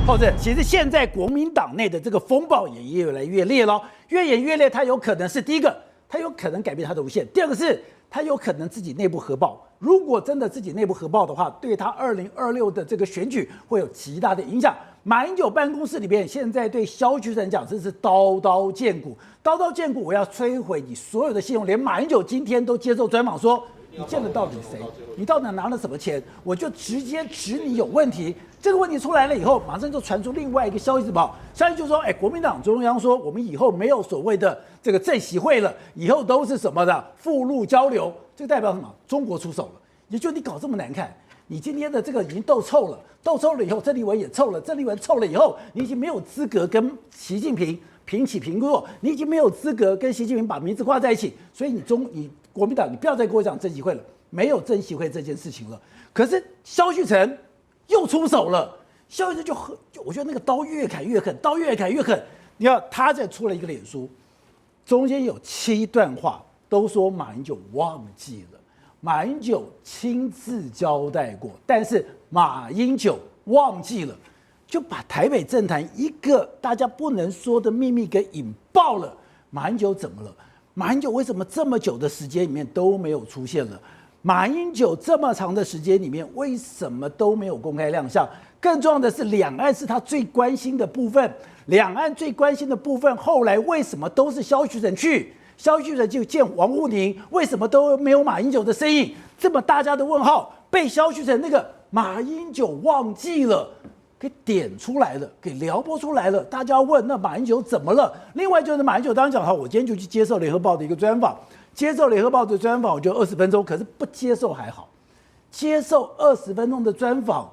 后者其实现在国民党内的这个风暴也越来越烈了，越演越烈，它有可能是第一个，它有可能改变它的路线；第二个是它有可能自己内部核爆。如果真的自己内部核爆的话，对他2026的这个选举会有极大的影响。马英九办公室里面现在对萧旭晨讲，这是刀刀见骨，刀刀见骨，我要摧毁你所有的信用。连马英九今天都接受专访说，你见了到底谁？你到底拿了什么钱？我就直接指你有问题。这个问题出来了以后，马上就传出另外一个消息，消息就说，国民党中央说，我们以后没有所谓的这个政协会了，以后都是什么的附录交流。这个代表什么？中国出手了，也就是你搞这么难看，你今天的这个已经斗臭了，斗臭了以后，郑丽文也臭了，郑丽文臭了以后，你已经没有资格跟习近平平起平坐，你已经没有资格跟习近平把名字挂在一起，所以你国民党，你不要再跟我讲政协会了，没有政协会这件事情了。可是萧旭晨又出手了，萧旭晨就我觉得那个刀越砍越狠，刀越砍越狠。你看他再出了一个脸书，中间有7段话，都说马英九忘记了，马英九亲自交代过，但是马英九忘记了，就把台北政坛一个大家不能说的秘密给引爆了。马英九怎么了？马英九为什么这么久的时间里面都没有出现了？马英九这么长的时间里面为什么都没有公开亮相？更重要的是，两岸是他最关心的部分，两岸最关心的部分，后来为什么都是萧旭晨去？萧旭晨就见王沪宁，为什么都没有马英九的身影？这么大家的问号，被萧旭晨那个马英九忘记了给点出来了，给撩拨出来了。大家问那马英九怎么了？另外就是马英九当然讲，好，我今天就去接受联合报的一个专访，接受联合报的专访，我就20分钟，可是不接受还好，接受20分钟的专访，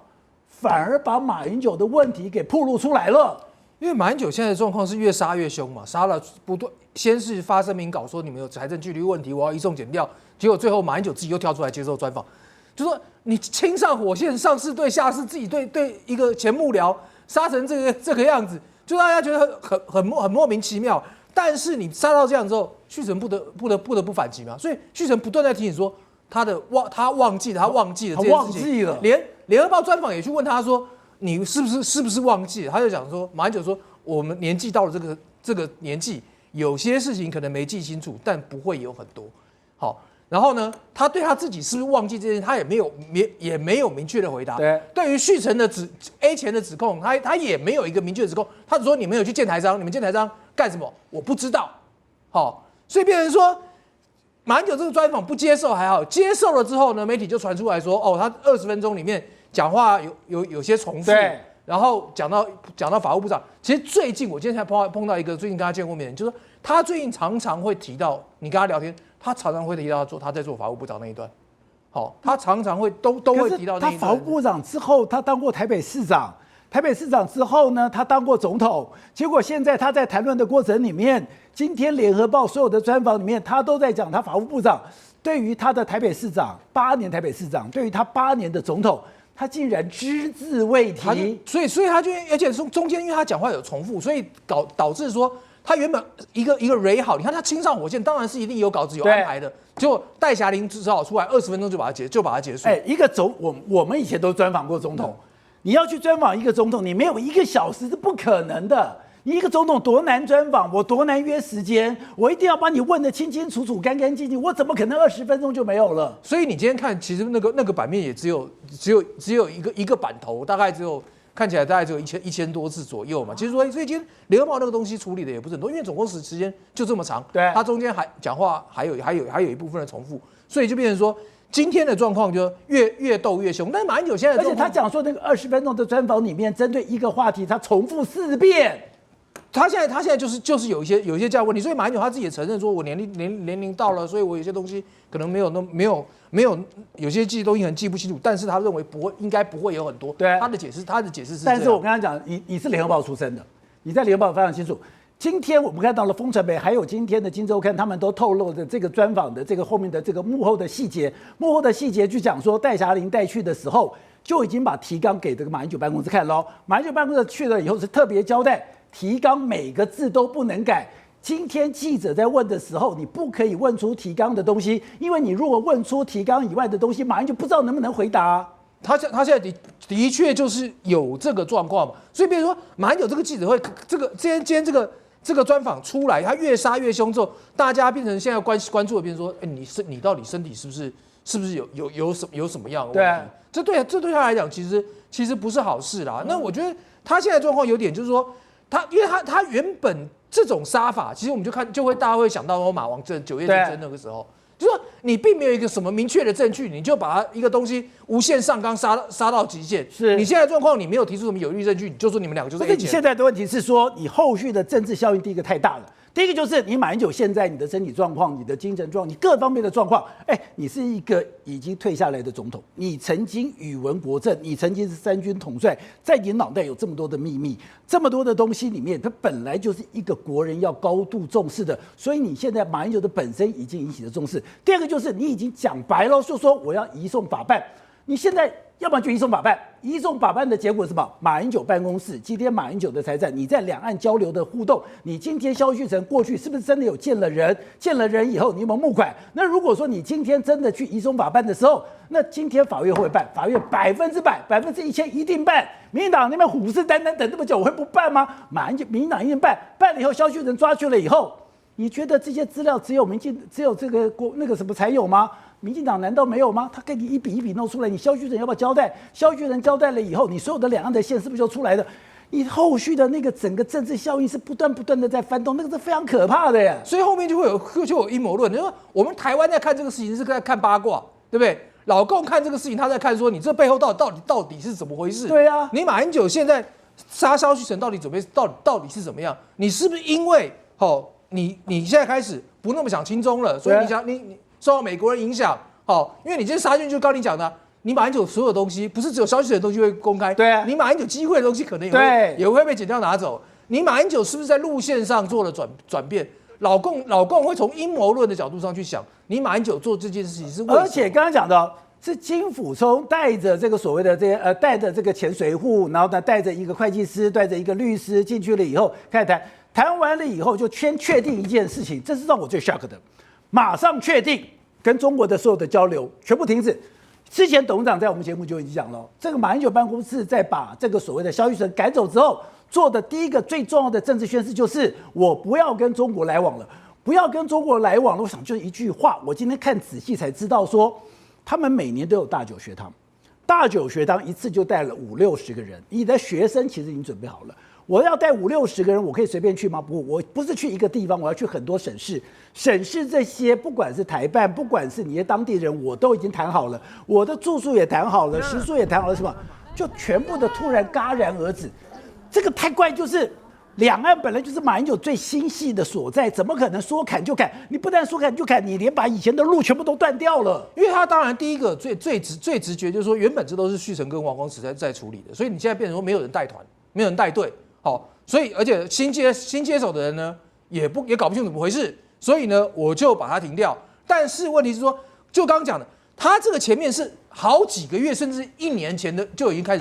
反而把马英九的问题给暴露出来了。因为马英九现在的状况是越杀越凶嘛，杀了不断，先是发声明稿说你们有财政纪律问题，我要移送检调，结果最后马英九自己又跳出来接受专访，就说你亲上火线，上士对下士，自己对一个前幕僚杀成这个样子，就大家觉得很莫名其妙。但是你杀到这样之后，旭晨不得不反击嘛，所以旭晨不断在提醒说他忘记了这件事情，连联合报专访也去问他说。你是不是忘记了？他就讲说，马英九说，我们年纪到了这个年纪，有些事情可能没记清楚，但不会有很多。好，然后呢，他对他自己是不是忘记这件事，他也没有明确的回答。对于旭晨的A 钱的指控，他也没有一个明确的指控，他只说你们有去见台商，你们见台商干什么？我不知道。好，所以变成说，马英九这个专访不接受还好，接受了之后呢，媒体就传出来说，哦，他20分钟里面。讲话有些重复，然后讲到法务部长，其实最近我今天才碰到一个最近跟他见过面，就是说他最近常常会提到，你跟他聊天，他常常会提到他在做法务部长那一段，好，他常常会都会提到那一段。他法务部长之后，他当过台北市长，台北市长之后呢，他当过总统，结果现在他在谈论的过程里面，今天联合报所有的专访里面，他都在讲他法务部长对于他的台北市长8年台北市长，对于他8年的总统。他竟然只字未提，所以他就而且中间因为他讲话有重复，所以导致说他原本一个蕊好，你看他亲上火线，当然是一定有稿子有安排的，结果戴霞玲只好出来20分钟就把它结束。一个我们以前都专访过总统，你要去专访一个总统，你没有1个小时是不可能的。你一个总统多难专访，我多难约时间，我一定要把你问得清清楚楚、干干净净，我怎么可能20分钟就没有了？所以你今天看，其实那个版面也只有一个版头，大概看起来大概只有1000多字左右嘛。其实所以今天联合报那个东西处理的也不是很多，因为总共时间就这么长，对，它中间还讲话还有一部分的重复，所以就变成说。今天的状况就越斗越凶，但是马英九现在，而且他讲说那个20分钟的专访里面，针对一个话题，他重复4遍。他现在就是有一些这样的问题，所以马英九他自己也承认说，我年龄到了，所以我有些东西可能没有有些东西很记不清楚，但是他认为应该不会有很多。对，他的解释是这样。但是我跟他讲，你是联合报出身的，你在联合报非常清楚。今天我们看到了风传媒，还有今天的《今周刊》，他们都透露的这个专访的这个后面的这个幕后的细节，去讲说戴霞玲带去的时候，就已经把提纲给这个马英九办公室看了。马英九办公室去了以后是特别交代，提纲每个字都不能改。今天记者在问的时候，你不可以问出提纲的东西，因为你如果问出提纲以外的东西，马英九不知道能不能回答。他现在的确就是有这个状况嘛，所以比如说马英九这个记者会，今天这个专访出来，他越杀越凶之后，大家变成现在关注的变成说，你到底身体是不是有什么样的问题？这对他来讲其实不是好事啦。那我觉得他现在状况有点就是说，因为他原本这种杀法，其实我们大家会想到说马王镇9月竞争那个时候。就是说，你并没有一个什么明确的证据，你就把它一个东西无限上纲杀到极限。是你现在的状况，你没有提出什么有力证据，你就说你们两个就是 A 钱。你现在的问题是说，你后续的政治效应，第一个太大了。第一个就是你马英九现在你的身体状况、你的精神状况、你各方面的状况，你是一个已经退下来的总统，你曾经宇文国政，你曾经是3军统帅，在你脑袋有这么多的秘密，这么多的东西里面，它本来就是一个国人要高度重视的，所以你现在马英九的本身已经引起了重视。第二个就是你已经讲白了，就说我要移送法办，你现在。要不然就移送法办，移送法办的结果是什么？马英九办公室，今天马英九的财产，你在两岸交流的互动，你今天萧旭晨过去是不是真的有见了人？见了人以后，你有没有募款？那如果说你今天真的去移送法办的时候，那今天法院会办，法院100%、1000%一定办。民进党那边虎视眈眈等这么久，我会不办吗？民进党一定办，办了以后，萧旭晨抓去了以后，你觉得这些资料只有这个那个什么才有吗？民进党难道没有吗？他给你一笔一笔弄出来，你萧旭晨要不要交代？萧旭晨交代了以后，你所有的两岸的线是不是就出来的？你后续的那个整个政治效应是不断的在翻动，那个是非常可怕的耶。所以后面就有阴谋论，因为我们台湾在看这个事情是在看八卦，对不对？老共看这个事情，他在看说你这背后到底是怎么回事？对啊，你马英九现在杀萧旭晨到底是怎么样？你是不是因为你现在开始不那么想亲中了，所以你受到美国人影响，因为你今天杀进去，就刚你讲的，你马英九所有东西不是只有消息的东西会公开，对啊，你马英九机会的东西可能也会被检调拿走。你马英九是不是在路线上做了转变？老共会从阴谋论的角度上去想，你马英九做这件事情是为什么？而且刚刚讲的是金溥聪带着这个所谓的带着这个钱水户，然后呢带着一个会计师，带着一个律师进去了以后开始谈完了以后就先确定一件事情，这是让我最 shock 的。马上确定跟中国的所有的交流全部停止。之前董事长在我们节目就已经讲了，这个马英九办公室在把这个所谓的萧旭晨赶走之后，做的第一个最重要的政治宣示就是我不要跟中国来往了，不要跟中国来往了。我想就是一句话，我今天看仔细才知道说，他们每年都有大九学堂，大九学堂一次就带了50-60个人，你的学生其实已经准备好了。我要带50-60个人，我可以随便去吗？不，我不是去一个地方，我要去很多省市。省市这些，不管是台办，不管是你的当地人，我都已经谈好了，我的住宿也谈好了，食宿也谈好了，什么就全部的突然戛然而止。这个太怪，就是两岸本来就是马英九最心系的所在，怎么可能说砍就砍？你不但说砍就砍，你连把以前的路全部都断掉了。因为他当然第一个最直觉就是说，原本这都是旭晨跟王光慈在处理的，所以你现在变成说没有人带团，没有人带队。所以而且新接手的人呢，也搞不清楚怎么回事，所以呢，我就把它停掉。但是问题是说，就刚刚讲的，他这个前面是好几个月甚至1年前的就已经开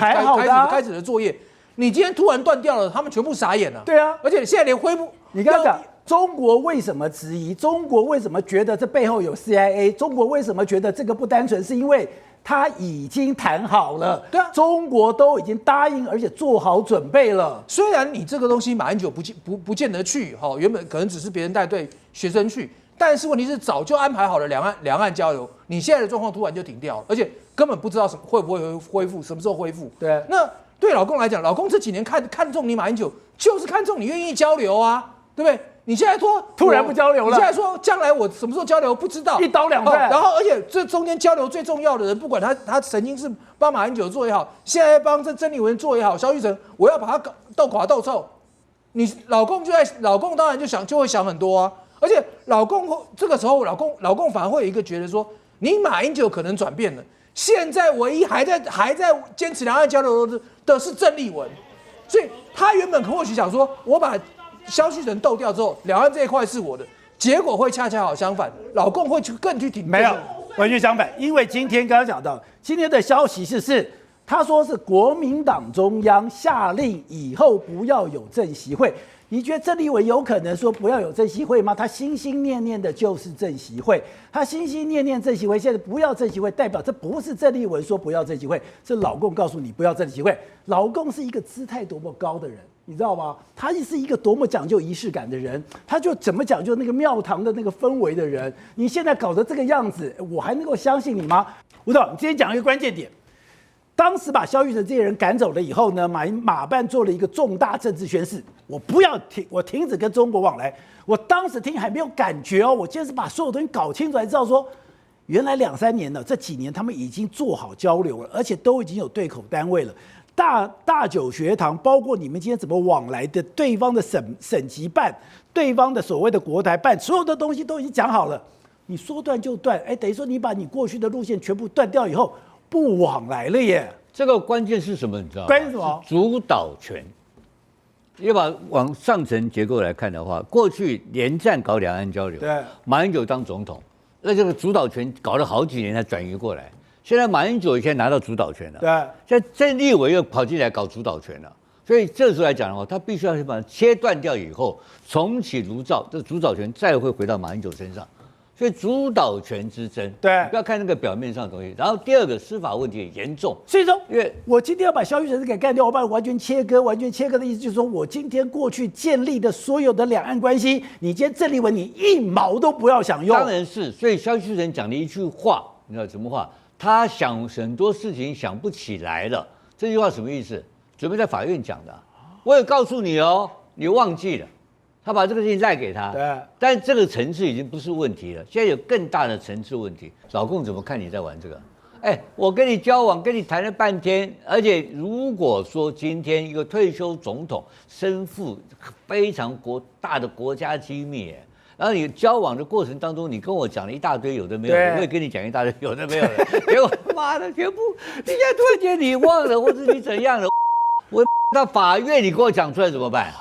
始的作业，你今天突然断掉了，他们全部傻眼了。对啊，而且现在连恢复，你刚刚讲中国为什么质疑？中国为什么觉得这背后有 CIA？ 中国为什么觉得这个不单纯？是因为他已经谈好了，对啊，中国都已经答应，而且做好准备了。虽然你这个东西马英九不见得去，原本可能只是别人带队学生去，但是问题是早就安排好了两岸交流，你现在的状况突然就停掉了，而且根本不知道会不会恢复，什么时候恢复。对，那对老公来讲，老公这几年看中你马英九，就是看中你愿意交流啊，对不对？你现在说突然不交流了，你现在说将来我什么时候交流不知道，一刀两断。然后而且这中间交流最重要的人，不管他曾经是帮马英九做也好，现在帮曾丽文做也好，萧旭晨，我要把他斗垮斗臭。你老公当然就会想很多啊，而且老公这个时候老公反而会有一个觉得说，你马英九可能转变了，现在唯一还在坚持两岸交流的是曾丽文，所以他原本或许想说，我把萧旭晨斗掉之后，两岸这一块是我的，结果会恰恰好相反，老共会更去挺。没有，完全相反，因为今天刚刚讲到，今天的消息是他说是国民党中央下令以后不要有政协会。你觉得郑立文有可能说不要有政协会吗？他心心念念的就是政协会，他心心念念政协会，现在不要政协会，代表这不是郑立文说不要政协会，是老共告诉你不要政协会。老共是一个姿态多么高的人，你知道吗？他是一个多么讲究仪式感的人，他就怎么讲究那个庙堂的那个氛围的人。你现在搞成这个样子，我还能够相信你吗？吴导，你今天讲一个关键点。当时把萧玉成这些人赶走了以后呢，马办做了一个重大政治宣示，我停止跟中国往来。我当时听还没有感觉哦，我今天是把所有东西搞清楚，才知道说，原来2-3年了，这几年他们已经做好交流了，而且都已经有对口单位了。大九学堂，包括你们今天怎么往来的，对方的省级办，对方的所谓的国台办，所有的东西都已经讲好了。你说断就断，等于说你把你过去的路线全部断掉以后。不往来了耶！这个关键是什么？你知道吗？关键是什么？主导权。要把往上层结构来看的话，过去连战搞两岸交流，对，马英九当总统，那这个主导权搞了好几年才转移过来。现在马英九现在拿到主导权了，对，现在郑立委又跑进来搞主导权了，所以这时候来讲的话，他必须要去把它切断掉以后，重启炉灶，这主导权再会回到马英九身上。所以主导权之争，对，不要看那个表面上的东西。然后第二个司法问题也严重，所以说，因为我今天要把萧玉成给干掉，我把完全切割的意思就是说我今天过去建立的所有的两岸关系，你今天郑立文你一毛都不要想用。当然是，所以萧玉成讲了一句话，你知道什么话？他想很多事情想不起来了。这句话什么意思？准备在法院讲的。我也告诉你哦，你忘记了。他把这个事情赖给他，对，但这个层次已经不是问题了，现在有更大的层次问题。老共怎么看你在玩这个？我跟你交往，跟你谈了半天，而且如果说今天一个退休总统身负非常大的国家机密，然后你交往的过程当中，你跟我讲了一大堆有的没有的，我也跟你讲一大堆有的没有的，结果妈的全部，你现在突然间你忘了，或者你怎样了？我到法院你给我讲出来怎么办？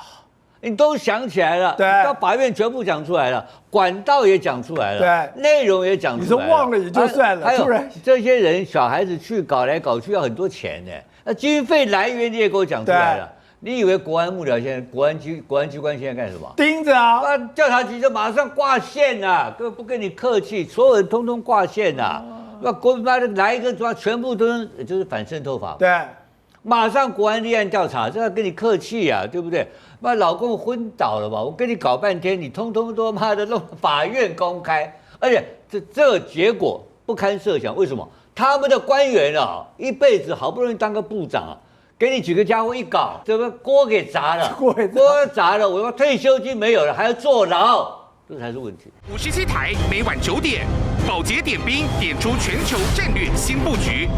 你都想起来了，对，到法院全部讲出来了，管道也讲出来了，对，内容也讲出来了。你说忘了也就算了，还有这些人小孩子去搞来搞去要很多钱呢，那经费来源你也给我讲出来了。你以为国安幕僚现在国安机关现在干什么？盯着啊！调查局就马上挂线啊，根本不跟你客气，所有人通通挂线啊。那国安的来一个抓，全部都就是反渗透法。对。马上国安立案调查，这要跟你客气呀，对不对？那老公昏倒了吧？我跟你搞半天，你通通都妈的弄法院公开，而且这个结果不堪设想。为什么？他们的官员啊，一辈子好不容易当个部长啊，给你几个家伙一搞，这个锅给砸了，锅砸了，我要退休金没有了，还要坐牢，这才是问题。57台每晚9点，宝洁点兵点出全球战略新布局。